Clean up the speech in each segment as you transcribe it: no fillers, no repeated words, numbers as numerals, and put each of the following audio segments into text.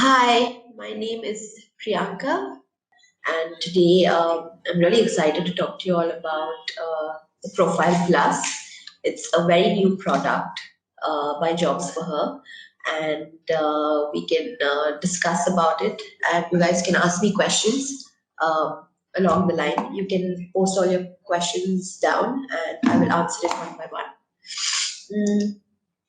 Hi, my name is Priyanka, and today I'm really excited to talk to you all about the Profile Plus. It's a very new product by Jobs for Her, and we can discuss about it. And you guys can ask me questions along the line. You can post all your questions down, and I will answer it one by one. Mm,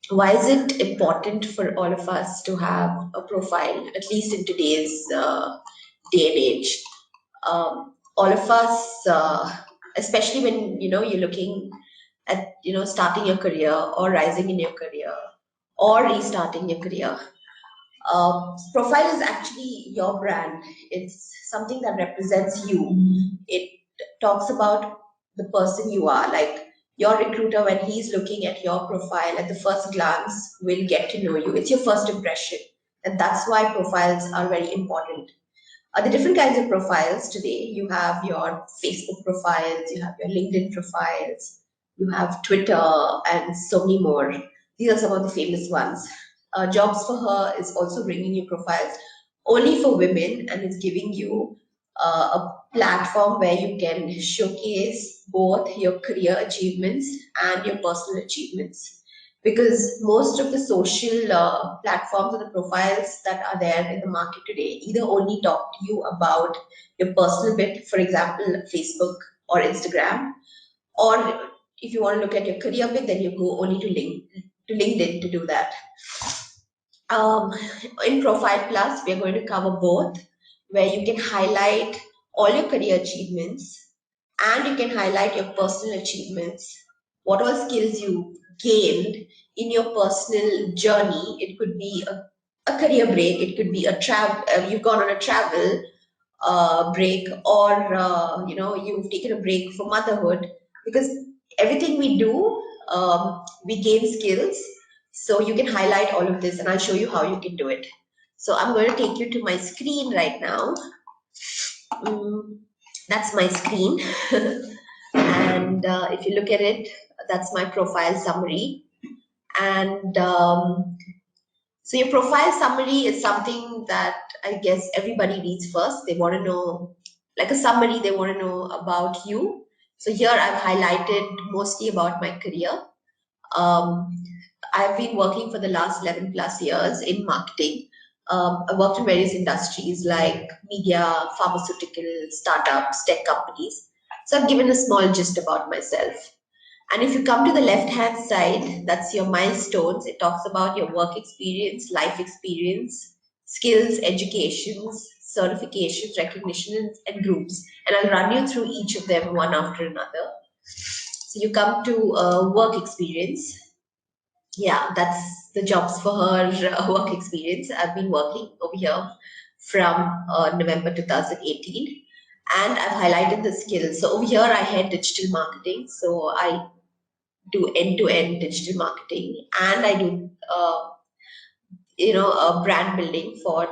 why is it important for all of us to have a profile, at least in today's day and age? All of us, especially when you're looking at starting your career or rising in your career or restarting your career. Profile is actually your brand. It's something that represents you. It talks about the person you are. Like your recruiter, when he's looking at your profile at the first glance, will get to know you. It's your first impression. And that's why profiles are very important. The different kinds of profiles today, you have your Facebook profiles, you have your LinkedIn profiles, you have Twitter, and so many more. These are some of the famous ones. Jobs for Her is also bringing you profiles only for women, and it's giving you a platform where you can showcase both your career achievements and your personal achievements, because most of the social platforms or the profiles that are there in the market today either only talk to you about your personal bit, for example, Facebook or Instagram, or if you want to look at your career bit, then you go only to LinkedIn to do that. In Profile Plus, we're going to cover both, where you can highlight all your career achievements and you can highlight your personal achievements, what all skills you gained in your personal journey. It could be a career break, it could be a travel, you've gone on a travel break, or you've taken a break for motherhood, because everything we do, we gain skills. So you can highlight all of this, and I'll show you how you can do it. So I'm going to take you to my screen right now. That's my screen. And if you look at it, that's my profile summary. And so your profile summary is something that I guess everybody reads first. They want to know, like a summary, they want to know about you. So here I've highlighted mostly about my career. I've been working for the last 11 plus years in marketing. I worked in various industries like media, pharmaceutical, startups, tech companies. So I've given a small gist about myself. And if you come to the left-hand side, that's your milestones. It talks about your work experience, life experience, skills, educations, certifications, recognitions, and groups. And I'll run you through each of them one after another. So you come to work experience. Yeah, that's the Jobs for Her work experience. I've been working over here from November 2018. And I've highlighted the skills. So over here, I had digital marketing. So I do end-to-end digital marketing, and I do brand building for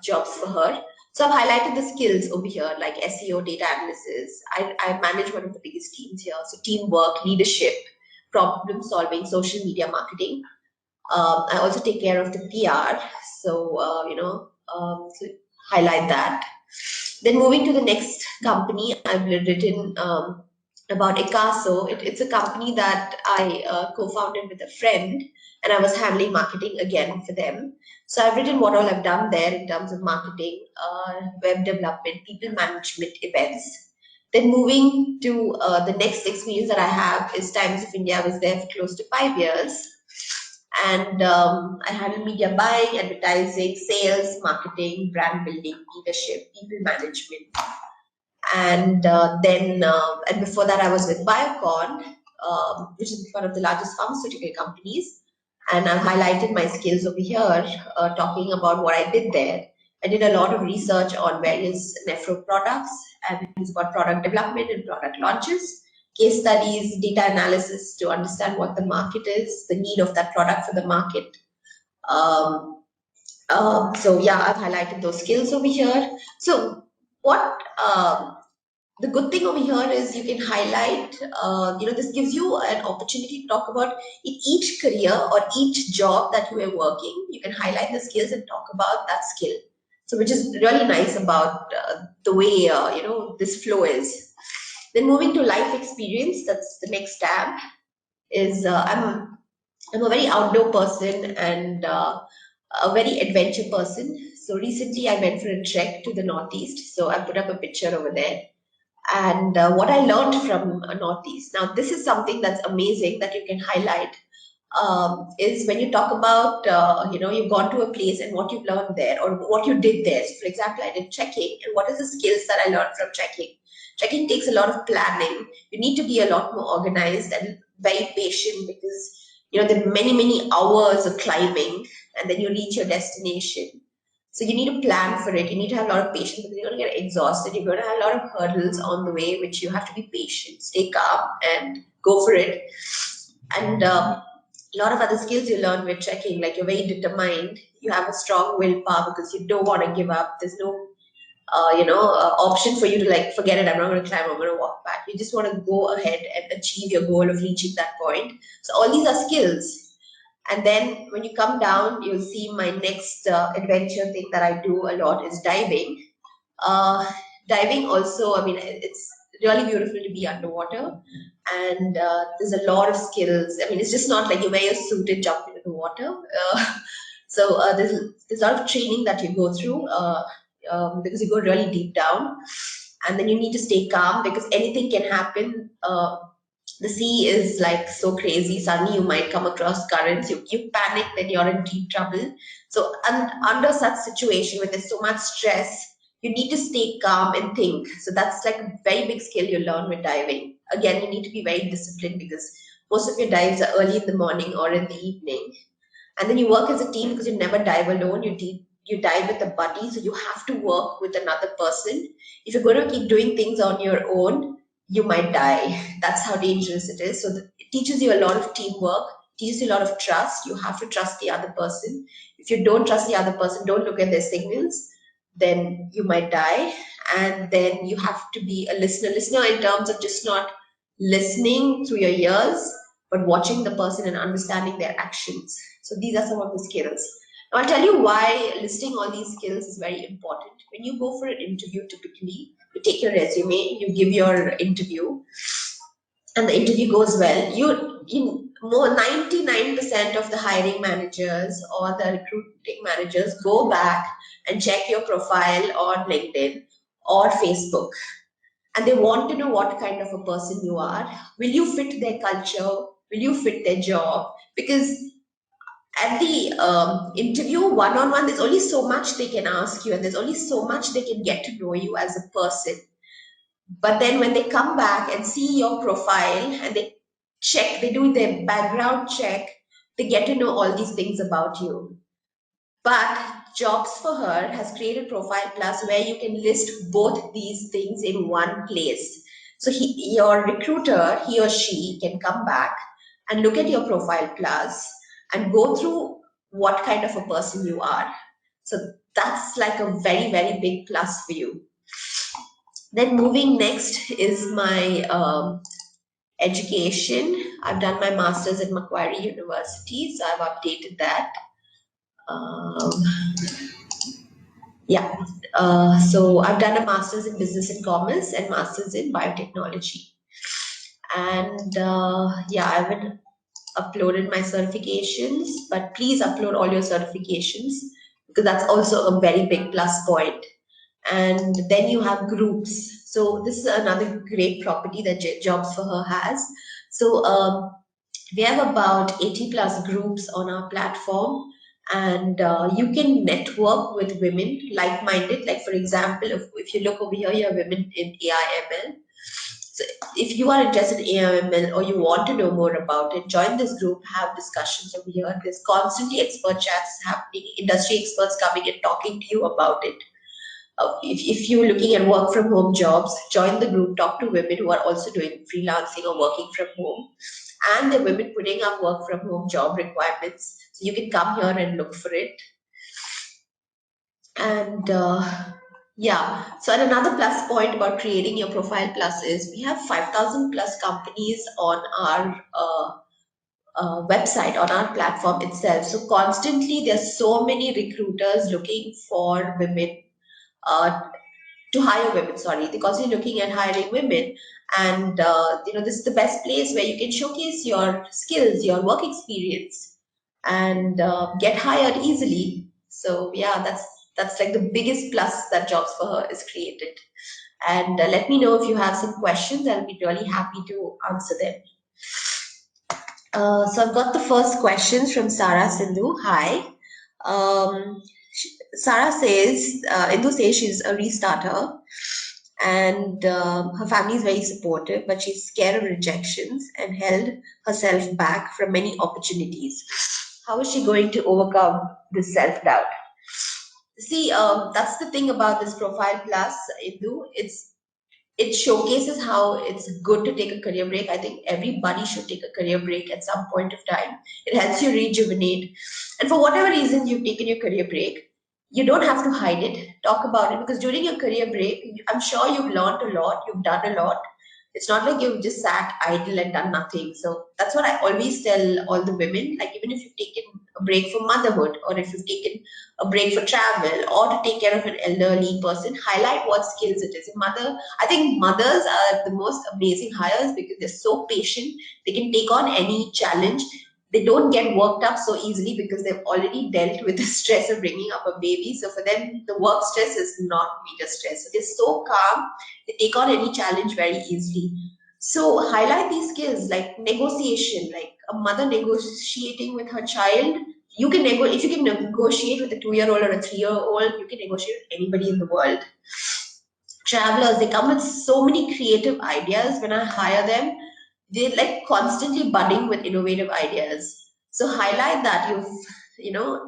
Jobs for Her. So I've highlighted the skills over here, like SEO, data analysis. I manage one of the biggest teams here, so teamwork, leadership, problem solving, social media marketing. I also take care of the PR, so highlight that. Then moving to the next company, I've written about Ecaso. It's a company that I co-founded with a friend, and I was handling marketing again for them. So I've written what all I've done there in terms of marketing, web development, people management, events. Then moving to the next experience that I have is Times of India. I was there for close to 5 years. And I handle media buying, advertising, sales, marketing, brand building, leadership, people management. And and before that, I was with Biocon, which is one of the largest pharmaceutical companies. And I've highlighted my skills over here, talking about what I did there. I did a lot of research on various nephro products, and it's about product development and product launches, case studies, data analysis to understand what the market is, the need of that product for the market. So yeah, I've highlighted those skills over here. So what the good thing over here is you can highlight, this gives you an opportunity to talk about in each career or each job that you are working, you can highlight the skills and talk about that skill. So, which is really nice about the way, this flow is. Then moving to life experience, that's the next tab, is I'm a very outdoor person and a very adventure person. So recently I went for a trek to the Northeast. So I put up a picture over there and what I learned from Northeast. Now, this is something that's amazing that you can highlight. Is when you talk about, you've gone to a place and what you've learned there or what you did there. So, for example, I did trekking, and what is the skills that I learned from trekking? Trekking takes a lot of planning. You need to be a lot more organized and very patient because there are many, many hours of climbing, and then you reach your destination. So you need to plan for it. You need to have a lot of patience because you're going to get exhausted. You're going to have a lot of hurdles on the way, which you have to be patient, stay calm, and go for it. And a lot of other skills you learn with trekking, like you're very determined. You have a strong willpower because you don't want to give up. There's no, option for you to like forget it. I'm not going to climb. I'm going to walk back. You just want to go ahead and achieve your goal of reaching that point. So all these are skills. And then when you come down, you'll see my next adventure thing that I do a lot is diving. Uh, Diving also, I mean, it's really beautiful to be underwater. And there's a lot of skills. I mean, it's just not like you wear your suit and jump into the water. There's a lot of training that you go through because you go really deep down. And then you need to stay calm because anything can happen. The sea is like so crazy. Suddenly you might come across currents. You panic, then you're in deep trouble. So under such situation where there's so much stress, you need to stay calm and think. So that's like a very big skill you learn with diving. Again, you need to be very disciplined because most of your dives are early in the morning or in the evening. And then you work as a team because you never dive alone. You dive with a buddy, so you have to work with another person. If you're going to keep doing things on your own, you might die. That's how dangerous it is. So it teaches you a lot of teamwork, teaches you a lot of trust. You have to trust the other person. If you don't trust the other person, don't look at their signals, then you might die. And then you have to be a listener in terms of just not listening through your ears, but watching the person and understanding their actions. So these are some of the skills. Now I'll tell you why listing all these skills is very important. When you go for an interview, typically you take your resume, you give your interview, and the interview goes well. You more 99% of the hiring managers or the recruiting managers go back and check your profile on LinkedIn or Facebook, and they want to know what kind of a person you are. Will you fit their culture? Will you fit their job? Because at the interview one-on-one, there's only so much they can ask you, and there's only so much they can get to know you as a person. But then when they come back and see your profile and they do their background check, they get to know all these things about you. But Jobs for Her has created Profile Plus where you can list both these things in one place. So your recruiter, he or she, can come back and look at your Profile Plus and go through what kind of a person you are. So that's like a very, very big plus for you. Then moving next is my education. I've done my master's at Macquarie University, so I've updated that. Um, Yeah. So I've done a master's in business and commerce and master's in biotechnology. And yeah, I haven't uploaded my certifications, but please upload all your certifications because that's also a very big plus point. And then you have groups. So this is another great property that Jobs for Her has. So we have about 80 plus groups on our platform, and you can network with women like-minded. Like for example, if you look over here, you have women in AIML. So if you are interested in AIML or you want to know more about it, join this group, have discussions over here. There's constantly expert chats happening, industry experts coming and talking to you about it. If you're looking at work from home jobs, join the group, talk to women who are also doing freelancing or working from home. And the women putting up work from home job requirements. So you can come here and look for it. And Yeah. So, and another plus point about creating your profile plus is we have 5,000 plus companies on our website, on our platform itself. So, constantly there's so many recruiters looking for women, uh, to hire women. Sorry, they're constantly looking at hiring women, and this is the best place where you can showcase your skills, your work experience, and get hired easily. So yeah, that's like the biggest plus that Jobs for Her is created. And let me know if you have some questions. I'll be really happy to answer them. So I've got the first questions from Sarah Sindhu. Hi. Sarah says, Indu says she's a restarter, and her family is very supportive, but she's scared of rejections and held herself back from many opportunities. How is she going to overcome this self doubt? See, that's the thing about this Profile Plus, Indu. It showcases how it's good to take a career break. I think everybody should take a career break at some point of time. It helps you rejuvenate. And for whatever reason you've taken your career break, you don't have to hide it. Talk about it, because during your career break, I'm sure you've learned a lot, you've done a lot. It's not like you've just sat idle and done nothing. So that's what I always tell all the women. Like, even if you've taken a break for motherhood, or if you've taken a break for travel, or to take care of an elderly person, highlight what skills it is. I think mothers are the most amazing hires because they're so patient. They can take on any challenge. They don't get worked up so easily because they've already dealt with the stress of bringing up a baby. So for them, the work stress is not major stress. So they're so calm. They take on any challenge very easily. So highlight these skills like negotiation, like a mother negotiating with her child. You can if you can negotiate with a 2-year-old or a 3-year-old, you can negotiate with anybody in the world. Travelers, they come with so many creative ideas. When I hire them, they're like constantly budding with innovative ideas. So highlight that.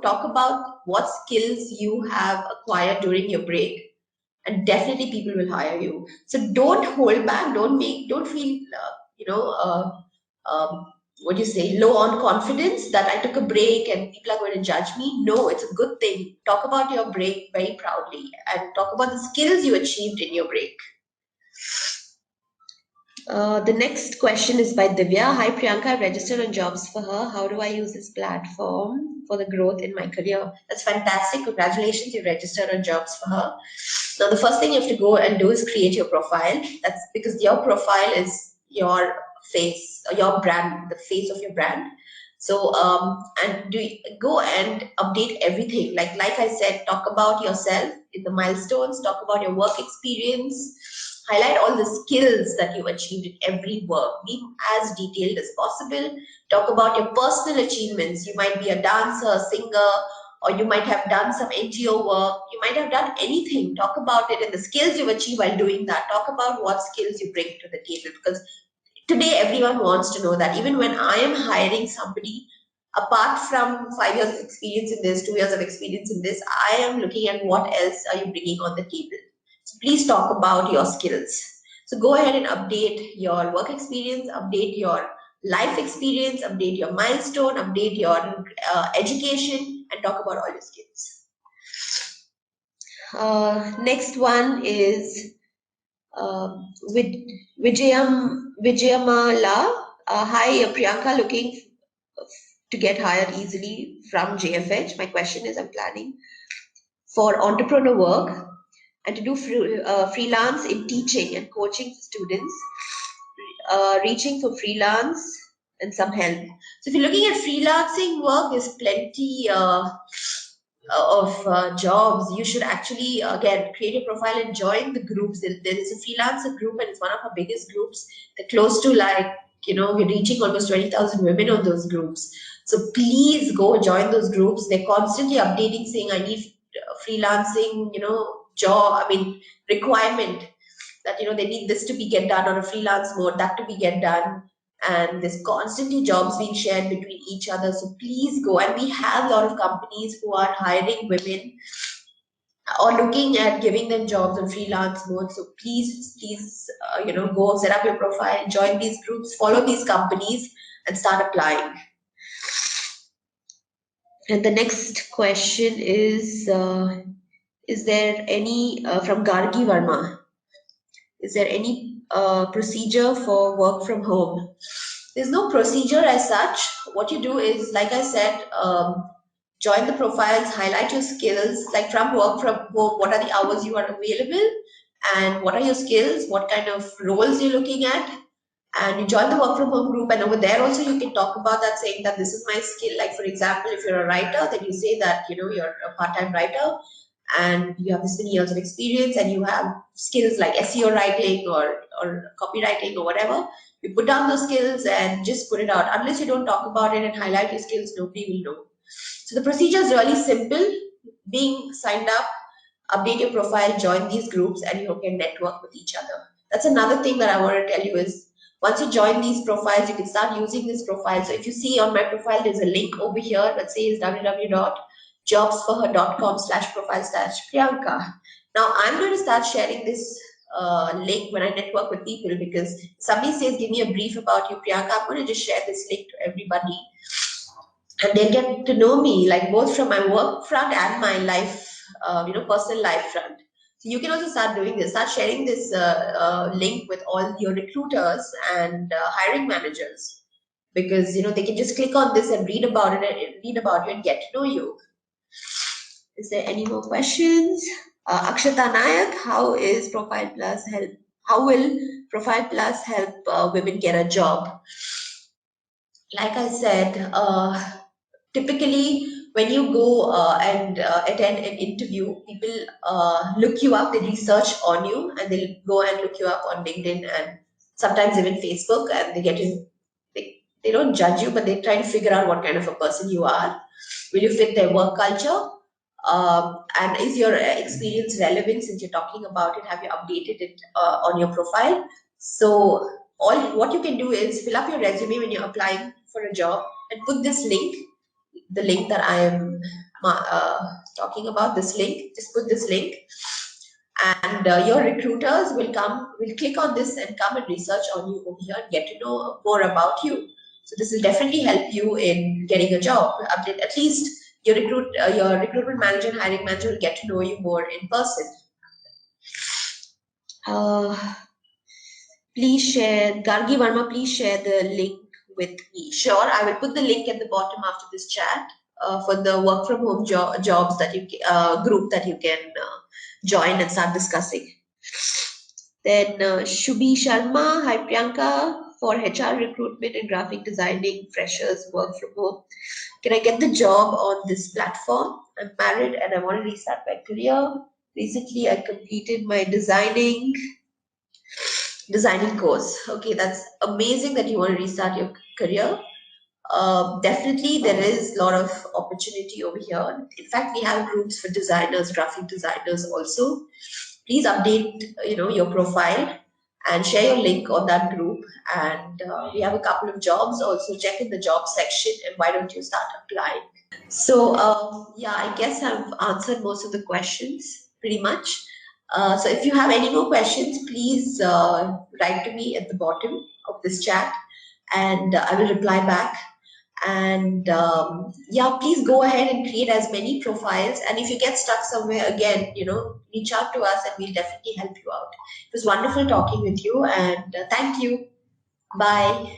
Talk about what skills you have acquired during your break, and definitely people will hire you. So don't hold back. Don't feel um, what do you say, low on confidence that I took a break and people are going to judge me. No, it's a good thing. Talk about your break very proudly and talk about the skills you achieved in your break. The next question is by Divya. Hi Priyanka, I've registered on Jobs for Her. How do I use this platform for the growth in my career? That's fantastic. Congratulations, you registered on Jobs for Her. Now, the first thing you have to go and do is create your profile. That's because your profile is your face, your brand, the face of your brand. So, and go and update everything. Like I said, talk about yourself in the milestones. Talk about your work experience. Highlight all the skills that you've achieved in every work. Be as detailed as possible. Talk about your personal achievements. You might be a dancer, singer, or you might have done some NGO work. You might have done anything. Talk about it and the skills you've achieved while doing that. Talk about what skills you bring to the table, because today everyone wants to know that. Even when I am hiring somebody, apart from 5 years of experience in this, 2 years of experience in this, I am looking at what else are you bringing on the table. So please talk about your skills. So go ahead and update your work experience, update your life experience, update your milestone, update your education, and talk about all your skills. Next one is with Vijayamala. Hi, Priyanka, looking to get hired easily from JFH. My question is, I'm planning for entrepreneur work and to do freelance in teaching and coaching students, reaching for freelance and some help. So if you're looking at freelancing work, there's plenty of jobs. You should actually again create a profile and join the groups. There is a freelancer group, and it's one of our biggest groups. They're close to, like, we're reaching almost 20,000 women on those groups. So please go join those groups. They're constantly updating, saying I need freelancing, job. I mean, requirement that they need this to be get done on a freelance mode, that to be get done, and there's constantly jobs being shared between each other. So please go, and we have a lot of companies who are hiring women or looking at giving them jobs on freelance mode. So please, go set up your profile, join these groups, follow these companies, and start applying. And the next question is Is there any, from Gargi Verma, is there any procedure for work from home? There's no procedure as such. What you do is, like I said, join the profiles, highlight your skills, like from work from home, what are the hours you are available, and what are your skills, what kind of roles you're looking at, and you join the work from home group, and over there also you can talk about that, saying that this is my skill. Like for example, if you're a writer, then you say that you're a part-time writer and you have this many years of experience and you have skills like SEO writing or copywriting or whatever. You put down those skills and just put it out. Unless you don't talk about it and highlight your skills, nobody will know. So the procedure is really simple. Being signed up, update your profile, join these groups, and you can network with each other. That's another thing that I want to tell you is, once you join these profiles, you can start using this profile. So if you see on my profile, there's a link over here that says www.jobsforher.com/profile/Priyanka. Now I'm going to start sharing this link when I network with people, because somebody says, give me a brief about you, Priyanka. I'm going to just share this link to everybody and they get to know me, like both from my work front and my life, personal life front. So you can also start doing this, start sharing this link with all your recruiters and hiring managers, because they can just click on this and read about it and read about you and get to know you. Is there any more questions? Akshata Nayak, how is Profile Plus help? How will Profile Plus help women get a job? Like I said, typically when you go and attend an interview, people look you up, they research on you, and they'll go and look you up on LinkedIn and sometimes even Facebook, and they don't judge you, but they try to figure out what kind of a person you are. Will you fit their work culture? And is your experience relevant? Since you're talking about it, have you updated it on your profile? So all what you can do is fill up your resume when you're applying for a job and put this link, the link that I am talking about, this link, just put this link, and your recruiters will click on this and come and research on you over here and get to know more about you. So this will definitely help you in getting a job. At least your recruitment manager and hiring manager will get to know you more in person. Please share, Gargi Verma, please share the link with me. Sure, I will put the link at the bottom after this chat for the work from home jobs that you group that you can join and start discussing. Then Shubhi Sharma, hi Priyanka, for HR recruitment and graphic designing, freshers work from home. Can I get the job on this platform? I'm married and I want to restart my career. Recently, I completed my designing course. Okay, that's amazing that you want to restart your career. Definitely, there is a lot of opportunity over here. In fact, we have groups for designers, graphic designers also. Please update, your profile and share your link on that group. And we have a couple of jobs also. Check in the job section, and why don't you start applying? So yeah, I guess I've answered most of the questions pretty much. So if you have any more questions, please write to me at the bottom of this chat, and I will reply back. And yeah, please go ahead and create as many profiles. And if you get stuck somewhere, again, reach out to us and we'll definitely help you out. It was wonderful talking with you, and thank you. Bye.